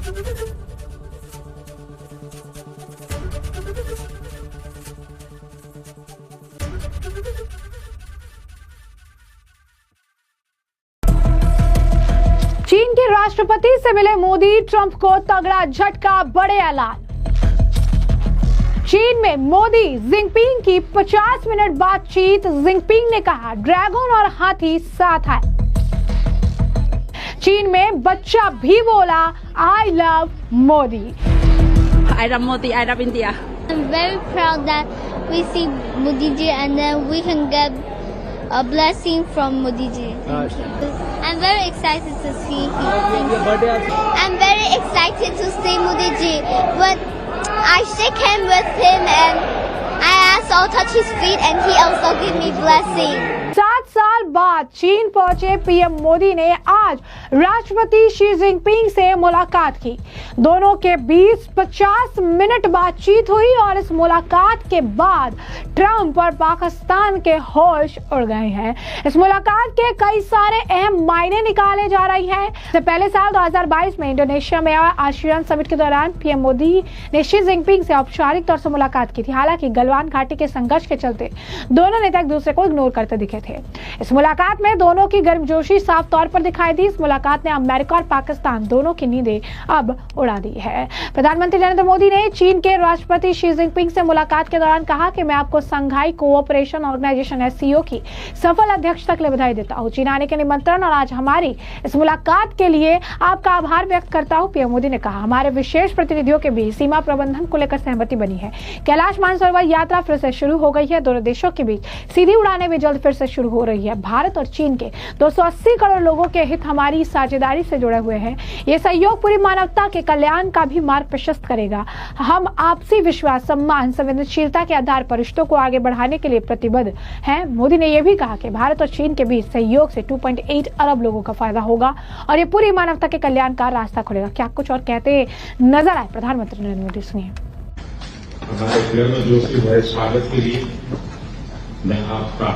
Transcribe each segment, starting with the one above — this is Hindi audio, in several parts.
चीन के राष्ट्रपति से मिले मोदी, ट्रंप को तगड़ा झटका, बड़े ऐलान। चीन में मोदी जिनपिंग की 50 मिनट बातचीत। जिनपिंग ने कहा ड्रैगन और हाथी साथ आए। चीन में बच्चा भी बोला I love Modi. I love Modi, I love India. I'm very proud that we see Modi ji and then we can get a blessing from Modi ji. Thank you. I'm very excited to see him. I'm very excited to see Modi ji. When I shake hands with him and I also touch his feet and he also give me blessing. 7 साल बाद चीन पहुंचे पीएम मोदी ने आज राष्ट्रपति शी जिनपिंग से मुलाकात की। दोनों के बीच 50 मिनट बातचीत हुई और इस मुलाकात के बाद ट्रंप और पाकिस्तान के होश उड़ गए हैं। इस मुलाकात के कई सारे अहम मायने निकाले जा रहे हैं। इससे पहले साल 2022 में इंडोनेशिया में आसियान समिट के दौरान पीएम मोदी ने शी जिनपिंग से औपचारिक तौर से मुलाकात की थी। हालांकि गलवान घाटी के संघर्ष के चलते दोनों नेता एक दूसरे को इग्नोर करते दिखे थे। इस मुलाकात में दोनों की गर्मजोशी साफ तौर पर दिखाई दी। इस मुलाकात ने अमेरिका और पाकिस्तान दोनों की नींदें अब उड़ा दी है। प्रधानमंत्री नरेंद्र मोदी ने चीन के राष्ट्रपति शी जिनपिंग से मुलाकात के दौरान कहा कि मैं आपको संघाई कोऑपरेशन ऑर्गेनाइजेशन एससीओ की सफल अध्यक्षता के लिए बधाई देता हूं। चीन आने के निमंत्रण और आज हमारी इस मुलाकात के लिए आपका आभार व्यक्त करता हूं। पीएम मोदी ने कहा हमारे विशेष प्रतिनिधियों के बीच सीमा प्रबंधन को लेकर सहमति बनी है। कैलाश मानसरोवर यात्रा फिर से शुरू हो गई है। दोनों देशों के बीच सीधी उड़ानें भी जल्द फिर से शुरू हो रही है। भारत और चीन के 280 करोड़ लोगों के हित हमारी साझेदारी से जुड़े हुए हैं। ये सहयोग पूरी मानवता के कल्याण का भी मार्ग प्रशस्त करेगा। हम आपसी विश्वास, सम्मान, संवेदनशीलता के आधार पर रिश्तों को आगे बढ़ाने के लिए प्रतिबद्ध हैं। मोदी ने यह भी कहा कि भारत और चीन के बीच सहयोग से 2.8 अरब लोगों का फायदा होगा और ये पूरी मानवता के कल्याण का रास्ता खोलेगा। क्या कुछ और कहते नजर आए प्रधानमंत्री नरेंद्र मोदी, सुनिए। हमारे गर्मजोशी भरे स्वागत के लिए मैं आपका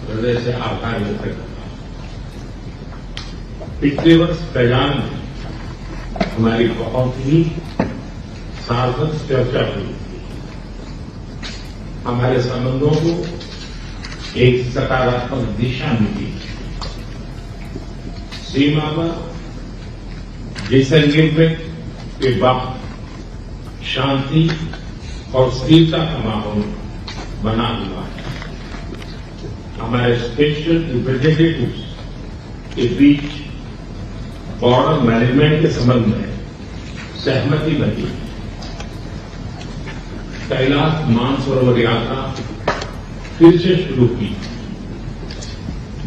हृदय से आभार व्यक्त करता हूं। पिछले वर्ष फैजान में हमारी बहुत ही सार्थक चर्चा हुई। हमारे संबंधों को एक सकारात्मक दिशा मिली। सीमा पर डिसएंगेजमेंट के बाद शांति और स्थिरता का माहौल बना हुआ है। हमारे स्पेशल रिप्रेजेंटेटिव्स के बीच बॉर्डर मैनेजमेंट के संबंध में सहमति बनी। कैलाश मानसरोवर यात्रा फिर से शुरू की।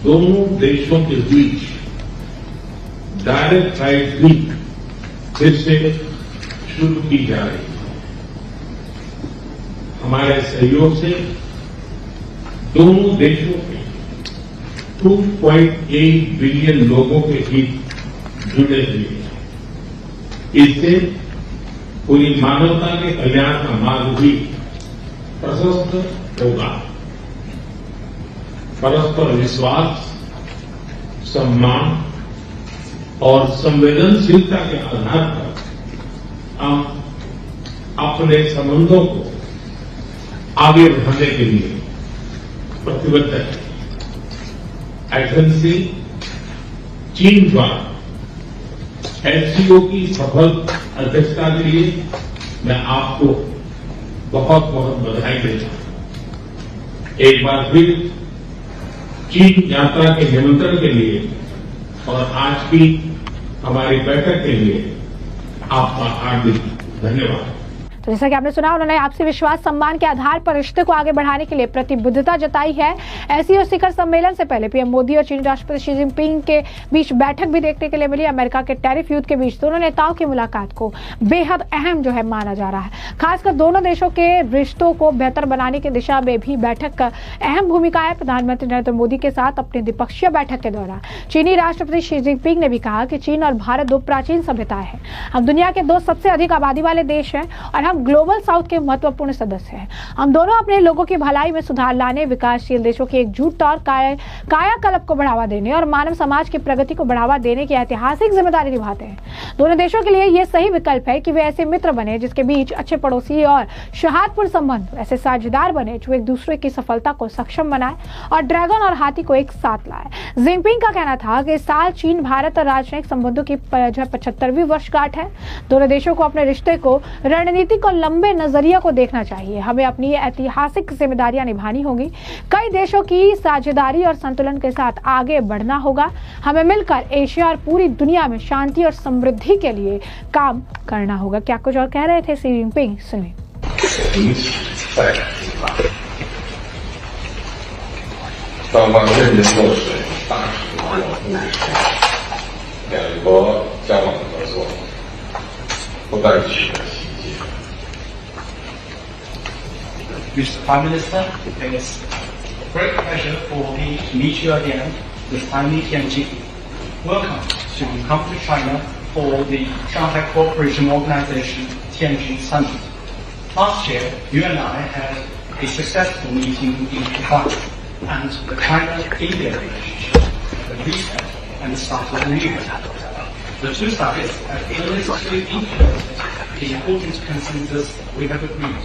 दोनों देशों के बीच डायरेक्ट फ्लाइट भी फिर से शुरू की जा रही है। हमारे सहयोग से दोनों देशों के 2.8 बिलियन लोगों के हित जुड़े हुए हैं। इससे पूरी मानवता के कल्याण का मार्ग भी प्रशस्त होगा। परस्पर विश्वास, सम्मान और संवेदनशीलता के आधार पर हम अपने संबंधों को आगे बढ़ाने के लिए प्रतिबद्ध है। एथेंस से चीन द्वारा एससीओ की सफल अध्यक्षता के लिए मैं आपको बहुत बहुत बधाई देता हूं। एक बार फिर चीन यात्रा के निमंत्रण के लिए और आज की हमारी बैठक के लिए आपका हार्दिक धन्यवाद। तो जैसा कि आपने सुना, उन्होंने आपसी विश्वास, सम्मान के आधार पर रिश्ते को आगे बढ़ाने के लिए प्रतिबद्धता जताई है। एससीओ शिखर सम्मेलन से पहले पीएम मोदी और चीनी राष्ट्रपति शी जिनपिंग के बीच बैठक भी देखने के लिए मिली। अमेरिका के टैरिफ युद्ध के बीच दोनों नेताओं की मुलाकात को बेहद अहम माना जा रहा है। खासकर दोनों देशों के रिश्तों को बेहतर बनाने की दिशा में भी बैठक का अहम भूमिका है। प्रधानमंत्री नरेंद्र मोदी के साथ अपनी द्विपक्षीय बैठक के दौरान चीनी राष्ट्रपति शी जिनपिंग ने भी कहा कि चीन और भारत दो प्राचीन सभ्यताएं हैं। हम दुनिया के दो सबसे अधिक आबादी वाले देश हैं और हम हम ग्लोबल साउथ के महत्वपूर्ण सदस्य हैं। हम दोनों अपने लोगों की भलाई में सुधार लाने, विकासशील देशों की एकजुटता और कायाकल्प को बढ़ावा देने और मानव समाज की प्रगति को बढ़ावा देने की ऐतिहासिक जिम्मेदारी निभाते हैं। दोनों देशों के लिए यह सही विकल्प है कि वे ऐसे मित्र बने जिसके बीच अच्छे पड़ोसी और सौहार्दपूर्ण संबंध, ऐसे साझेदार बने जो एक दूसरे की सफलता को सक्षम बनाए और ड्रैगन और हाथी को एक साथ लाए। जिनपिंग का कहना था कि इस साल चीन भारत और राजनयिक संबंधों की 75वीं वर्षगांठ है। दोनों देशों को अपने रिश्ते को रणनीतिक और लंबे नजरिया को देखना चाहिए। हमें अपनी ऐतिहासिक जिम्मेदारियां निभानी होगी। कई देशों की साझेदारी और संतुलन के साथ आगे बढ़ना होगा। हमें मिलकर एशिया और पूरी दुनिया में शांति और समृद्धि के लिए काम करना होगा। क्या कुछ और कह रहे थे शी जिनपिंग, सुनिए। 双方认真落实大使共同布置，两国交往合作不断取得新进。Mr. Prime Minister, it is a great pleasure for me to meet you again this time in Tianjin. Welcome to come to China for the Shanghai Cooperation Organization Tianjin Summit. Last year, you and I had a successful meeting in Wuhan, and the China-India relationship, the reset and the start of the new year. The two sides have earnestly implemented the important consensus we have agreed,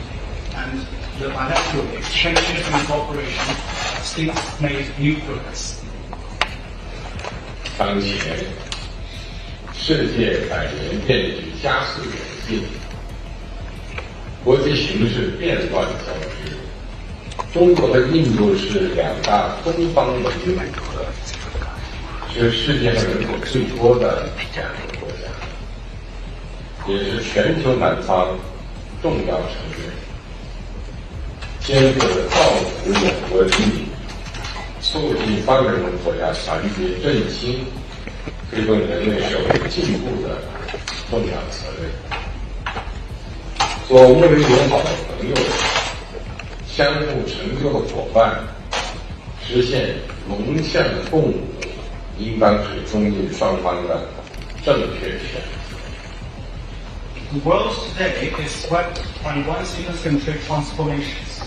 and the bilateral exchanges and cooperation have since made new progress. 当前，世界百年变局加速演进，国际形势变乱交织。中国和印度是两大东方盟主国，是世界上人口最多的两个国家，也是全球南方重要城市，肩负着造福两国利益、促进发展中国家团结振兴、推动人类社会进步的重要责任。做互为友好的朋友，相互成就的伙伴，实现龙象共舞，应当是中印双方的正确选择。 The world today is swept by once-in-a-century transformations.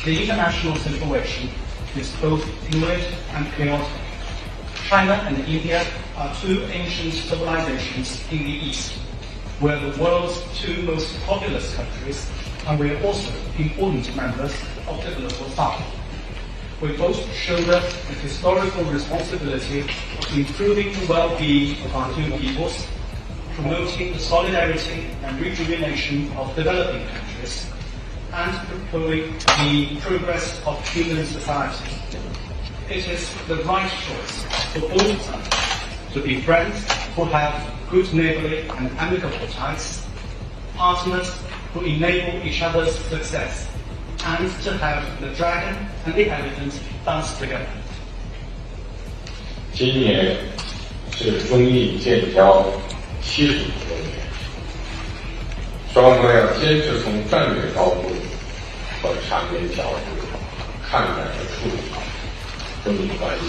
The international situation is both fluid and chaotic. China and India are two ancient civilizations in the East. We're the world's two most populous countries, and we're also important members of the global South. We both shoulder the historical responsibility of improving the well-being of our two peoples, promoting the solidarity and rejuvenation of developing countries, and propelling the progress of human society. It is the right choice for all sides to be friends who have good neighborly and amicable ties, partners who enable each other's success, and to have the dragon and the elephant dance together. 今年是中印建交70周年，双方要坚持从战略高度和长远角度看待和处理中印关系，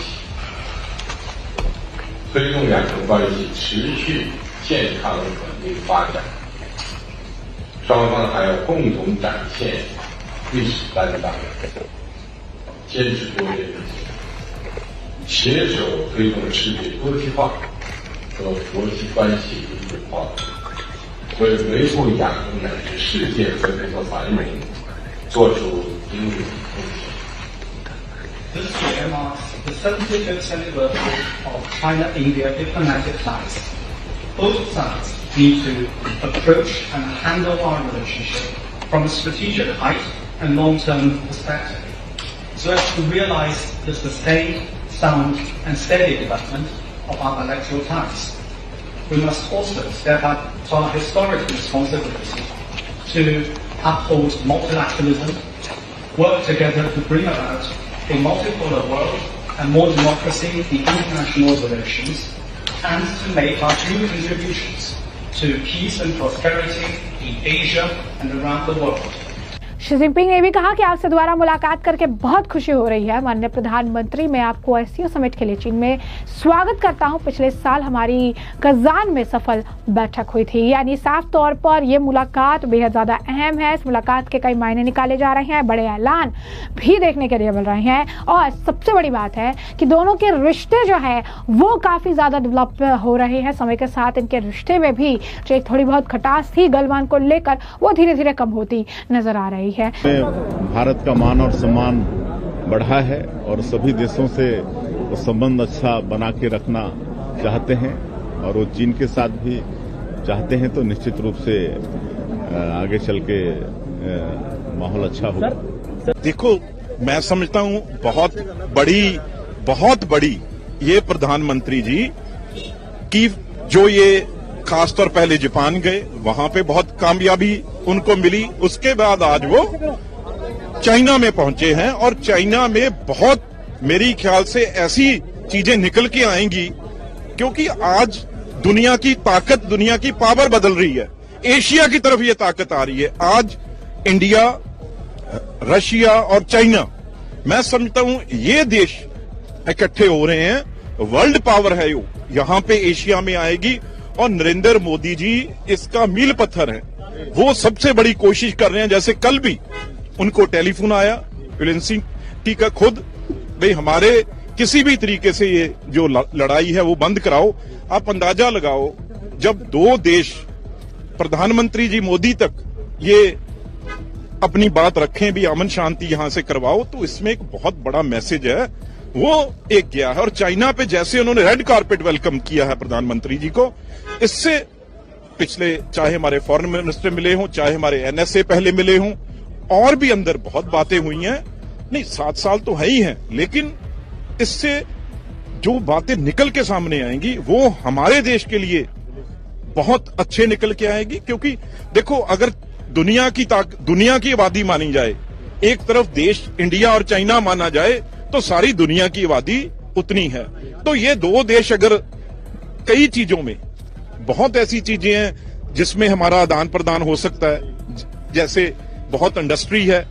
推动两国关系持续健康稳定发展。双方还要共同展现历史担当，坚持多边原则，携手推动世界多极化和国际关系一体化，为维护亚洲乃至世界和平和繁荣做出应有的贡献。 This year marks the 75th anniversary of China-India diplomatic ties. Both sides need to approach and handle our relationship from a strategic height and long-term perspective, so as to realize the sustained, sound and steady development of our bilateral ties. We must also step up to our historic responsibility to uphold multilateralism, work together to bring about a multipolar world and more democracy in international relations, and to make our due contributions to peace and prosperity in Asia and around the world. Xi Jinping ने भी कहा कि आपसे दोबारा मुलाकात करके बहुत खुशी हो रही है। माननीय प्रधानमंत्री, मैं आपको एससीओ समिट के लिए चीन में स्वागत करता हूं। पिछले साल हमारी कजान में सफल बैठक हुई थी। यानी साफ तौर पर यह मुलाकात बेहद ज्यादा अहम है। इस मुलाकात के कई मायने निकाले जा रहे हैं, बड़े ऐलान भी देखने के लिए मिल रहे हैं और सबसे बड़ी बात है कि दोनों के रिश्ते जो है वो काफी ज्यादा डेवलप हो रहे हैं। समय के साथ इनके रिश्ते में भी जो एक थोड़ी बहुत खटास थी गलवान को लेकर, वो धीरे धीरे कम होती नजर आ रही है। भारत का मान और सम्मान बढ़ा है और सभी देशों से वो संबंध अच्छा बना के रखना चाहते हैं और वो चीन के साथ भी चाहते हैं, तो निश्चित रूप से आगे चल के माहौल अच्छा होगा। देखो, मैं समझता हूं बहुत बड़ी ये प्रधानमंत्री जी की जो ये खासतौर पहले जापान गए, वहां पे बहुत कामयाबी उनको मिली। उसके बाद आज वो चाइना में पहुंचे हैं और चाइना में बहुत मेरी ख्याल से ऐसी चीजें निकल के आएंगी, क्योंकि आज दुनिया की ताकत, दुनिया की पावर बदल रही है। एशिया की तरफ ये ताकत आ रही है। आज इंडिया, रशिया और चाइना, मैं समझता हूं ये देश इकट्ठे हो रहे हैं। वर्ल्ड पावर है यो, यहां पे एशिया में आएगी और नरेंद्र मोदी जी इसका मील पत्थर है। वो सबसे बड़ी कोशिश कर रहे हैं। जैसे कल भी उनको टेलीफोन आया यूएनसी का खुद, भाई हमारे किसी भी तरीके से ये जो लड़ाई है वो बंद कराओ। आप अंदाजा लगाओ, जब दो देश प्रधानमंत्री जी मोदी तक ये अपनी बात रखें भी, अमन शांति यहां से करवाओ, तो इसमें एक बहुत बड़ा मैसेज है वो एक गया है। और चाइना पे जैसे उन्होंने रेड कारपेट वेलकम किया है प्रधानमंत्री जी को, इससे पिछले चाहे हमारे फॉरेन मिनिस्टर मिले हों, चाहे हमारे एनएसए पहले मिले हों, और भी अंदर बहुत बातें हुई हैं। नहीं, 7 साल तो है ही हैं, लेकिन इससे जो बातें निकल के सामने आएंगी वो हमारे देश के लिए बहुत अच्छे निकल के आएगी। क्योंकि देखो, अगर दुनिया की आबादी मानी जाए, एक तरफ देश इंडिया और चाइना माना जाए, तो सारी दुनिया की आबादी उतनी है। तो ये दो देश अगर कई चीजों में, बहुत ऐसी चीजें हैं जिसमें हमारा आदान प्रदान हो सकता है, जैसे बहुत इंडस्ट्री है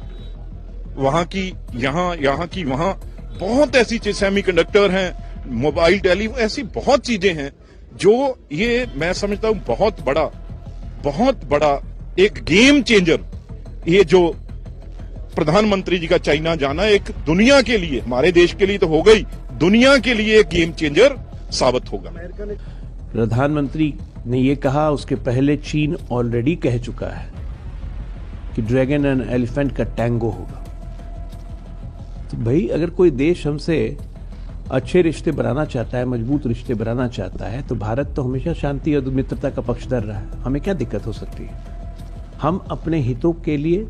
वहां की, यहाँ की वहां, बहुत ऐसी चीज, सेमीकंडक्टर हैं, मोबाइल टेलीफोन, ऐसी बहुत चीजें हैं जो ये मैं समझता हूं बहुत बड़ा एक गेम चेंजर, ये जो प्रधानमंत्री जी का चाइना जाना एक दुनिया के लिए, हमारे देश के लिए तो हो गई, दुनिया के लिए एक गेम चेंजर साबित होगा। प्रधानमंत्री ने ये कहा, उसके पहले चीन ऑलरेडी कह चुका है कि ड्रैगन एंड एलिफेंट का टैंगो होगा। तो भाई, अगर कोई देश हमसे अच्छे रिश्ते बनाना चाहता है, मजबूत रिश्ते बनाना चाहता है, तो भारत तो हमेशा शांति और मित्रता का पक्षधर रहा है। हमें क्या दिक्कत हो सकती है? हम अपने हितों के लिए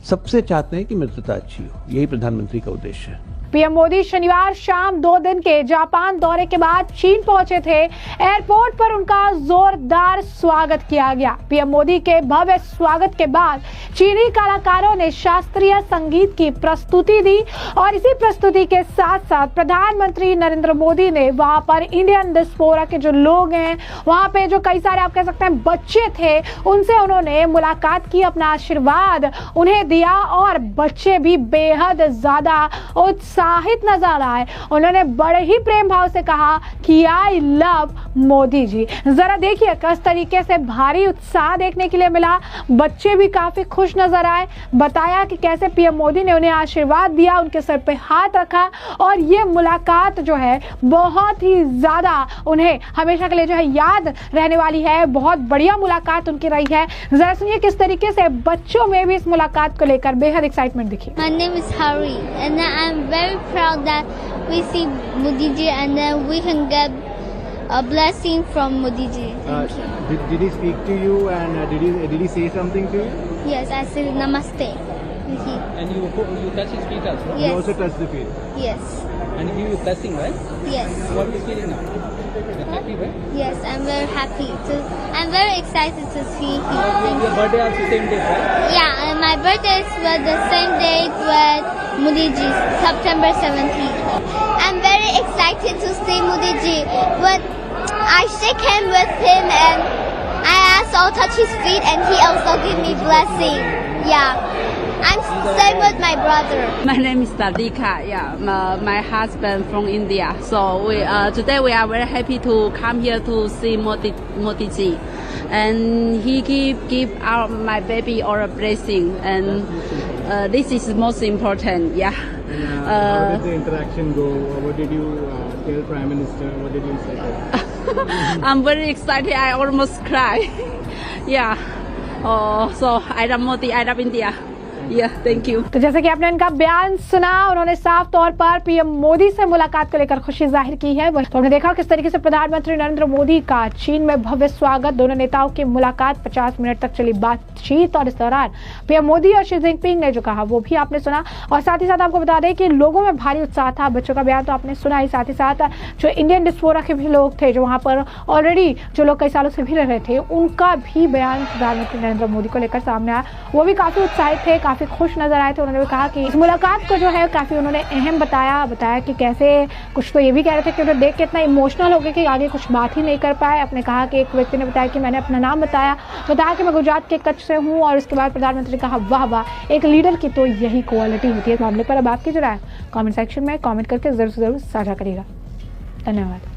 सबसे चाहते हैं कि मित्रता अच्छी हो। यही प्रधानमंत्री का उद्देश्य है। पीएम मोदी शनिवार शाम 2 दिन के जापान दौरे के बाद चीन पहुंचे थे। एयरपोर्ट पर उनका जोरदार स्वागत किया गया। पीएम मोदी के भव्य स्वागत के बाद चीनी कलाकारों ने शास्त्रीय संगीत की प्रस्तुति दी और इसी प्रस्तुति के साथ साथ प्रधानमंत्री नरेंद्र मोदी ने वहां पर इंडियन डिस्पोरा के जो लोग हैं, वहां पे जो कई सारे आप कह सकते हैं बच्चे थे, उनसे उन्होंने मुलाकात की, अपना आशीर्वाद उन्हें दिया और बच्चे भी बेहद ज्यादा उत्साहित नजर आए। उन्होंने बड़े ही प्रेम भाव से कहा कि आई लव मोदी जी। जरा देखिए किस तरीके से भारी उत्साह देखने के लिए मिला। बच्चे भी काफी खुश नजर आए। बताया कि कैसे पीएम मोदी ने उन्हें आशीर्वाद दिया, उनके सर पे हाथ रखा और ये मुलाकात जो है बहुत ही ज्यादा उन्हें हमेशा के लिए जो है याद रहने वाली है। बहुत बढ़िया मुलाकात उनकी रही है। जरा सुनिए किस तरीके से बच्चों में भी इस मुलाकात को लेकर बेहद एक्साइटमेंट दिखी। My name is Hari and I'm very proud that we see Modi ji and then we can get a blessing from Modi ji. Did he speak to you and did he say something to you? Yes, I said namaste. And you touch his feet also? Yes. You also touched the feet? Yes. And he was blessing, right? Yes. What are you feeling now? You're happy, right? Yes, I'm very happy. I'm very excited to see him. Your birthday also same day, right? Yeah, and my birthday was the same date with Modi ji, September 17th. I'm very excited to see Modi ji. But I shake hands with him and I also touch his feet and he also give me blessing. Yeah, I'm staying with my brother. My name is Radhika. Yeah, my husband from India. So we today we are very happy to come here to see Modi ji, and he give our my baby all a blessing, and this is most important. Yeah. How did the interaction go? What did you tell Prime Minister? What did you say? I'm very excited. I almost cry. Yeah. So I love Modi. I love India. Yeah, thank you. तो जैसे कि आपने इनका बयान सुना, उन्होंने साफ तौर पर पीएम मोदी से मुलाकात को लेकर खुशी जाहिर की है। तो हमने देखा किस तरीके से प्रधानमंत्री नरेंद्र मोदी का चीन में भव्य स्वागत, दोनों नेताओं की मुलाकात, 50 मिनट तक चली बातचीत और इस दौरान पीएम मोदी और शी जिनपिंग ने जो कहा वो भी आपने सुना। और साथ ही साथ आपको बता दें कि लोगों में भारी उत्साह था। बच्चों का बयान तो आपने सुना ही, साथ ही साथ जो इंडियन डिस्पोरा के भी लोग थे जो वहां पर ऑलरेडी जो लोग कई सालों से भी रह रहे थे, उनका भी बयान प्रधानमंत्री नरेंद्र मोदी को लेकर सामने आया। वो भी काफी उत्साहित थे, काफी खुश नजर आए थे। उन्होंने भी कहा कि इस मुलाकात को जो है काफी उन्होंने अहम बताया कि कैसे, कुछ तो ये भी कह रहे थे कि उन्हें देख के इतना इमोशनल हो गए कि आगे कुछ बात ही नहीं कर पाए। आपने कहा कि एक व्यक्ति ने बताया कि मैंने अपना नाम बताया कि मैं गुजरात के कच्छ से हूँ, और उसके बाद प्रधानमंत्री ने कहा वाह वाह, एक लीडर की तो यही क्वालिटी होती है। इस मामले पर अब आपकी जो राय कमेंट सेक्शन में कमेंट करके जरूर साझा करिएगा। धन्यवाद।